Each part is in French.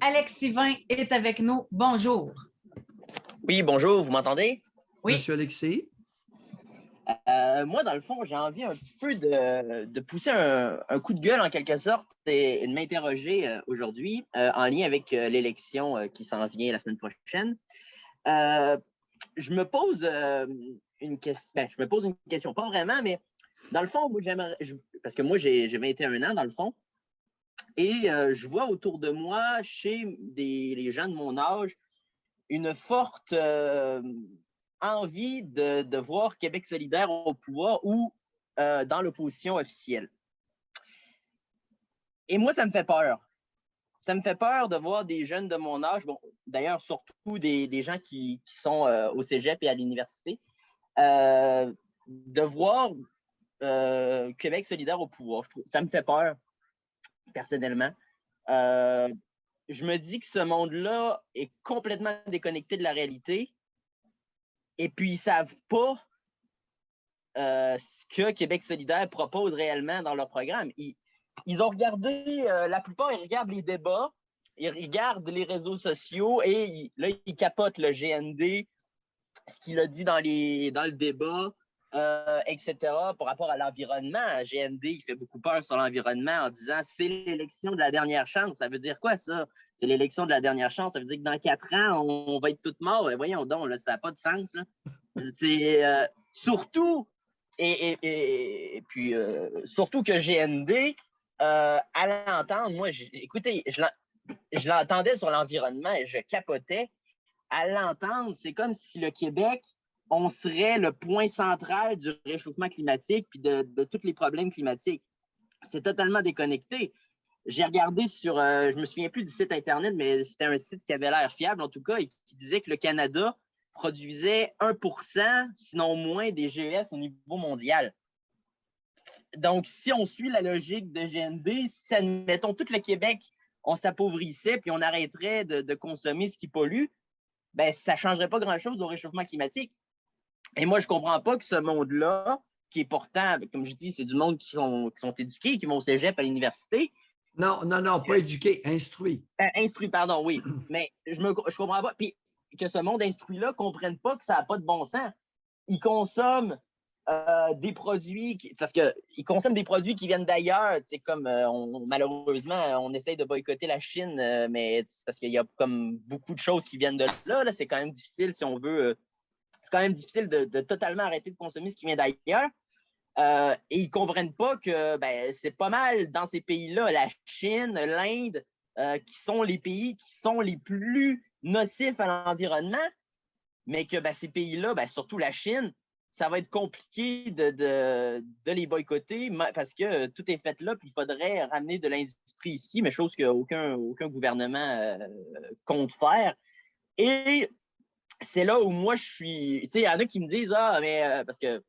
Alex Sylvain est avec nous. Bonjour. Oui, bonjour, vous m'entendez? Oui. Monsieur Alexis? Moi, dans le fond, j'ai envie un petit peu de pousser un coup de gueule en quelque sorte et de m'interroger aujourd'hui en lien avec l'élection qui s'en vient la semaine prochaine. Je me pose une question. Je me pose une question, pas vraiment, mais dans le fond, moi, parce que moi, j'ai 21 ans, dans le fond, et je vois autour de moi, chez les gens de mon âge, une forte envie de voir Québec solidaire au pouvoir ou dans l'opposition officielle. Et moi, ça me fait peur. Ça me fait peur de voir des jeunes de mon âge, bon, d'ailleurs, surtout des gens qui sont au cégep et à l'université, de voir Québec solidaire au pouvoir. Ça me fait peur, personnellement. Je me dis que ce monde-là est complètement déconnecté de la réalité. Et puis, ils ne savent pas ce que Québec solidaire propose réellement dans leur programme. Ils ont regardé, la plupart, ils regardent les débats, ils regardent les réseaux sociaux et là, ils capotent le GND, ce qu'il a dit dans le débat, etc. par rapport à l'environnement. GND, il fait beaucoup peur sur l'environnement en disant « c'est l'élection de la dernière chance ». Ça veut dire quoi, ça? C'est l'élection de la dernière chance. Ça veut dire que dans 4 ans, on va être tous morts. Et voyons donc, là, ça n'a pas de sens. Là. C'est surtout, surtout que GND, à l'entendre, moi, écoutez, je l'entendais sur l'environnement et je capotais. À l'entendre, c'est comme si le Québec, on serait le point central du réchauffement climatique puis de tous les problèmes climatiques. C'est totalement déconnecté. J'ai regardé sur, je ne me souviens plus du site Internet, mais c'était un site qui avait l'air fiable, en tout cas, et qui disait que le Canada produisait 1%, sinon moins, des GES au niveau mondial. Donc, si on suit la logique de GND, si, admettons, tout le Québec, on s'appauvrissait puis on arrêterait de consommer ce qui pollue, ben, ça ne changerait pas grand-chose au réchauffement climatique. Et moi, je ne comprends pas que ce monde-là, qui est pourtant, comme je dis, c'est du monde qui sont éduqués, qui vont au cégep à l'université. Non, pas éduqués, instruits. Instruits, pardon, oui. Mais je comprends pas. Puis que ce monde instruit-là ne comprenne pas que ça n'a pas de bon sens. Ils consomment des produits, parce qu'ils consomment des produits qui viennent d'ailleurs. C'est comme, malheureusement, on essaye de boycotter la Chine, mais parce qu'il y a comme beaucoup de choses qui viennent de là. C'est quand même difficile, si on veut. C'est quand même difficile de totalement arrêter de consommer ce qui vient d'ailleurs. Et ils ne comprennent pas que c'est pas mal dans ces pays-là, la Chine, l'Inde, qui sont les pays qui sont les plus nocifs à l'environnement, mais que ces pays-là, surtout la Chine, ça va être compliqué de les boycotter parce que tout est fait là, puis il faudrait ramener de l'industrie ici, mais chose qu'aucun gouvernement compte faire. Et c'est là où moi, je suis... Tu sais, il y en a qui me disent « Ah, mais... parce que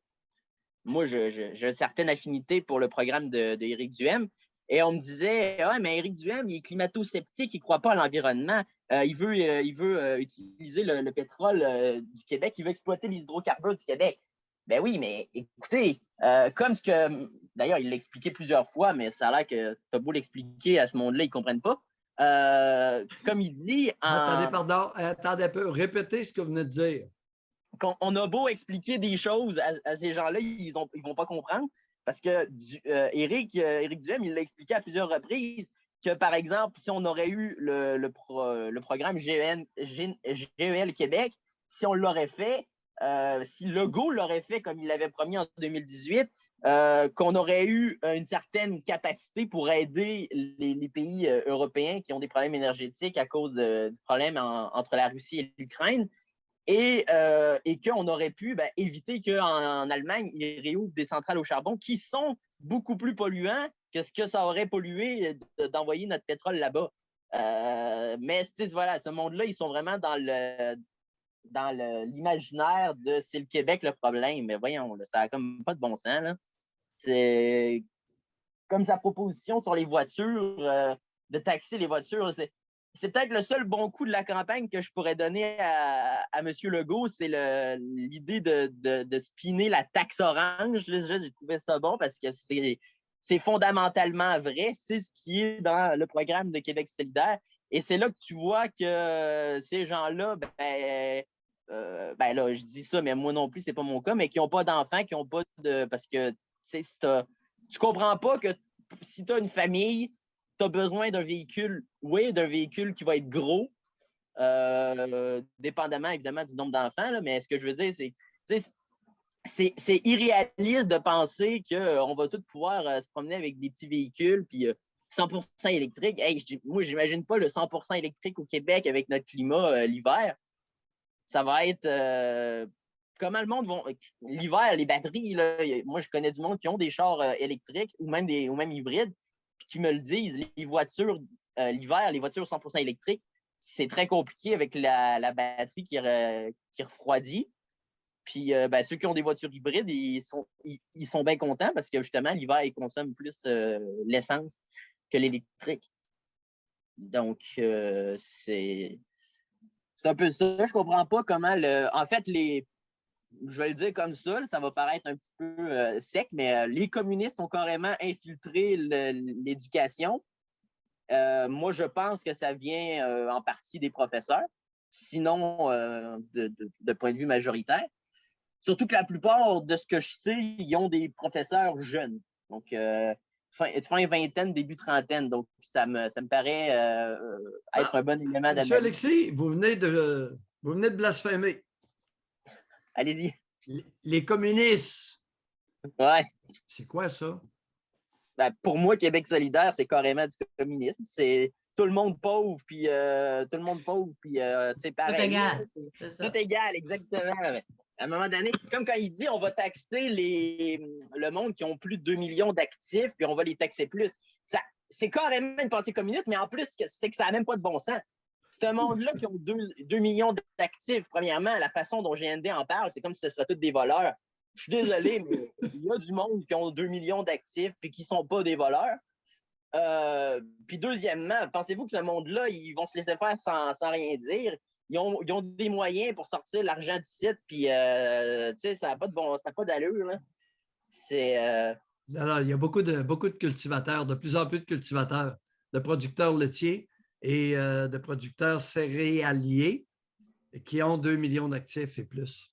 moi, j'ai une certaine affinité pour le programme d'Éric Duhaime. Et on me disait « Ah, mais Éric Duhaime, il est climato-sceptique, il ne croit pas à l'environnement. Il veut utiliser le pétrole du Québec, il veut exploiter les hydrocarbures du Québec. » Ben oui, mais écoutez, comme ce que... D'ailleurs, il l'a expliqué plusieurs fois, mais ça a l'air que tu as beau l'expliquer à ce monde-là, ils ne comprennent pas. Comme il dit... Attendez un peu. Répétez ce que vous venez de dire. On a beau expliquer des choses à ces gens-là, ils vont pas comprendre. Parce que Éric Duhaime, il l'a expliqué à plusieurs reprises que, par exemple, si on aurait eu le programme GEL Québec, si on l'aurait fait, si Legault l'aurait fait comme il l'avait promis en 2018, qu'on aurait eu une certaine capacité pour aider les pays européens qui ont des problèmes énergétiques à cause du problème entre la Russie et l'Ukraine, et qu'on aurait pu éviter qu'en Allemagne, ils réouvrent des centrales au charbon qui sont beaucoup plus polluants que ce que ça aurait pollué d'envoyer notre pétrole là-bas. Mais voilà, ce monde-là, ils sont vraiment dans l'imaginaire de c'est le Québec le problème. Mais voyons, là, ça n'a comme pas de bon sens. Là. C'est comme sa proposition sur les voitures, de taxer les voitures. C'est peut-être le seul bon coup de la campagne que je pourrais donner à M. Legault, c'est l'idée de spinner la taxe orange. Là, j'ai trouvé ça bon parce que c'est fondamentalement vrai. C'est ce qui est dans le programme de Québec solidaire. Et c'est là que tu vois que ces gens-là, ben là, je dis ça, mais moi non plus, c'est pas mon cas, mais qui n'ont pas d'enfants, qui n'ont pas de. Parce que, tu sais, tu comprends pas que si tu as une famille, tu as besoin d'un véhicule, oui, d'un véhicule qui va être gros, dépendamment évidemment du nombre d'enfants, là, mais ce que je veux dire, c'est c'est irréaliste de penser qu'on va tous pouvoir se promener avec des petits véhicules puis 100% électrique. Hey, moi, j'imagine pas le 100% électrique au Québec avec notre climat l'hiver. Ça va être comment le monde va. L'hiver, les batteries, là, moi, je connais du monde qui ont des chars électriques ou même hybrides, puis qui me le disent. Les voitures, l'hiver, les voitures 100% électriques, c'est très compliqué avec la batterie qui refroidit. Puis ceux qui ont des voitures hybrides, ils sont bien contents parce que justement, l'hiver, ils consomment plus l'essence que l'électrique. Donc, c'est un peu ça. Je comprends pas comment En fait, je vais le dire comme ça va paraître un petit peu sec, mais les communistes ont carrément infiltré l'éducation. Moi, je pense que ça vient en partie des professeurs, sinon de point de vue majoritaire. Surtout que la plupart de ce que je sais, ils ont des professeurs jeunes. Donc, fin vingtaine, début trentaine. Donc, ça me paraît être un bon élément d'analyse. Monsieur Alexis, vous venez de blasphémer. Allez-y. Les communistes. Ouais. C'est quoi ça? Ben, pour moi, Québec solidaire, c'est carrément du communisme. C'est tout le monde pauvre, puis tu sais, pareil. Tout égal. Tout égal, exactement. À un moment donné, comme quand il dit on va taxer le monde qui ont plus de 2 millions d'actifs, puis on va les taxer plus. C'est carrément une pensée communiste, mais en plus, c'est que ça n'a même pas de bon sens. C'est un monde-là qui ont 2 millions d'actifs, premièrement, la façon dont GND en parle, c'est comme si ce serait tous des voleurs. Je suis désolé, mais il y a du monde qui ont 2 millions d'actifs puis qui ne sont pas des voleurs. Puis deuxièmement, pensez-vous que ce monde-là, ils vont se laisser faire sans rien dire? Ils ont des moyens pour sortir l'argent du site, puis tu sais, ça n'a pas d'allure. Là. Alors, il y a beaucoup de cultivateurs, de plus en plus de cultivateurs, de producteurs laitiers et de producteurs céréaliers qui ont 2 millions d'actifs et plus.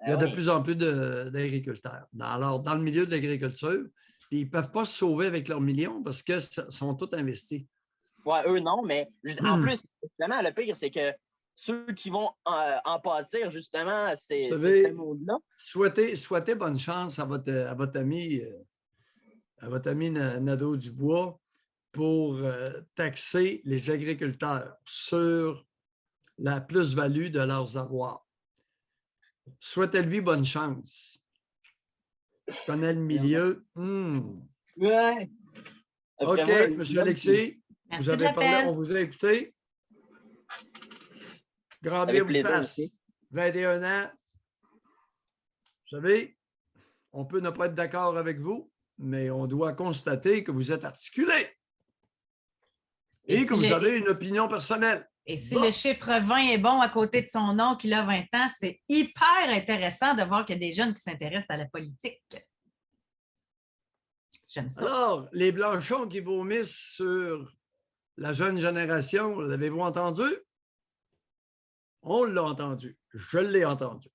Il y a de plus en plus d'agriculteurs. Alors, dans le milieu de l'agriculture, ils ne peuvent pas se sauver avec leurs millions parce qu'ils sont tous investis. Oui, eux, non, mais en plus, justement, le pire, c'est que ceux qui vont en pâtir, justement, c'est ce monde-là. Souhaitez bonne chance à votre ami Nadeau-Dubois pour taxer les agriculteurs sur la plus-value de leurs avoirs. Souhaitez-lui bonne chance. Je connais le milieu. Ouais. OK, M. Alexis, vous avez parlé, on vous a écouté. Grand bien vous fasse. 21 ans. Vous savez, on peut ne pas être d'accord avec vous, mais on doit constater que vous êtes articulé et que vous avez une opinion personnelle. Et si le chiffre 20 est bon à côté de son nom, qu'il a 20 ans, c'est hyper intéressant de voir qu'il y a des jeunes qui s'intéressent à la politique. J'aime ça. Alors, les Blanchons qui vomissent sur la jeune génération, l'avez-vous entendu? On l'a entendu. Je l'ai entendu.